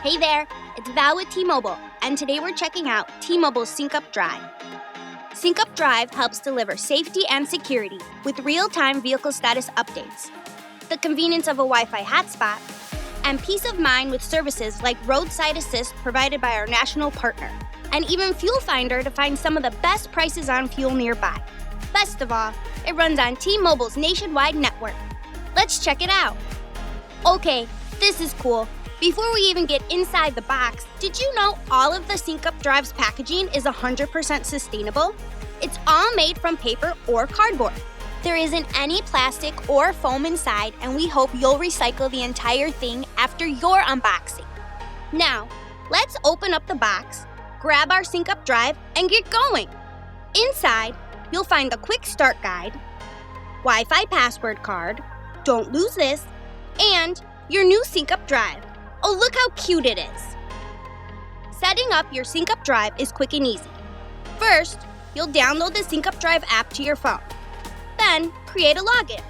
Hey there, it's Val with T-Mobile, and today we're checking out T-Mobile's SyncUP Drive. SyncUP Drive helps deliver safety and security with real-time vehicle status updates, the convenience of a Wi-Fi hotspot, and peace of mind with services like roadside assist provided by our national partner, and even Fuel Finder to find some of the best prices on fuel nearby. Best of all, it runs on T-Mobile's nationwide network. Let's check it out. Okay, this is cool. Before we even get inside the box, did you know all of the SyncUP Drive's packaging is 100% sustainable? It's all made from paper or cardboard. There isn't any plastic or foam inside, and we hope you'll recycle the entire thing after your unboxing. Now, let's open up the box, grab our SyncUP Drive, and get going. Inside, you'll find the quick start guide, Wi-Fi password card, don't lose this, and your new SyncUP Drive. Oh, look how cute it is. Setting up your SyncUP Drive is quick and easy. First, you'll download the SyncUP Drive app to your phone. Then, create a login.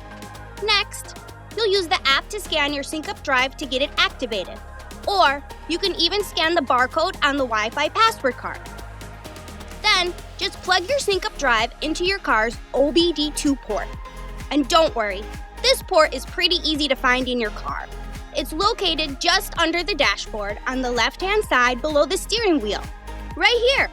Next, you'll use the app to scan your SyncUP Drive to get it activated. Or, you can even scan the barcode on the Wi-Fi password card. Then, just plug your SyncUP Drive into your car's OBD2 port. And don't worry, this port is pretty easy to find in your car. It's located just under the dashboard on the left-hand side below the steering wheel, right here.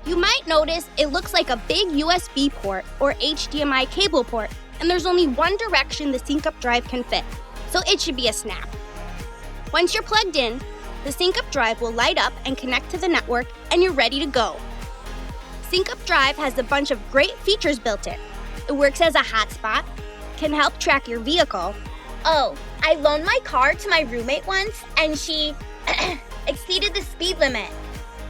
You might notice it looks like a big USB port or HDMI cable port, and there's only one direction the SyncUP Drive can fit, so it should be a snap. Once you're plugged in, the SyncUP Drive will light up and connect to the network, and you're ready to go. SyncUP Drive has a bunch of great features built in. It works as a hotspot, can help track your vehicle. Oh, I loaned my car to my roommate once, and she exceeded the speed limit.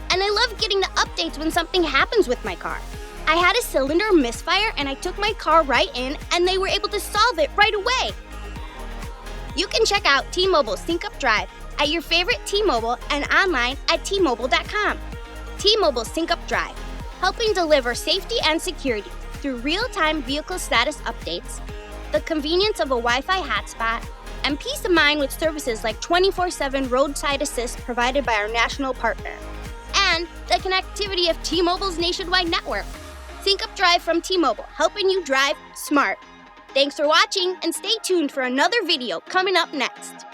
And I love getting the updates when something happens with my car. I had a cylinder misfire, and I took my car right in, and they were able to solve it right away. You can check out T-Mobile's SyncUP Drive at your favorite T-Mobile and online at T-Mobile.com. T-Mobile's SyncUP Drive, helping deliver safety and security through real-time vehicle status updates, the convenience of a Wi-Fi hotspot, and peace of mind with services like 24/7 roadside assist provided by our national partner, and the connectivity of T-Mobile's nationwide network. SyncUP Drive from T-Mobile, helping you drive smart. Thanks for watching, and stay tuned for another video coming up next.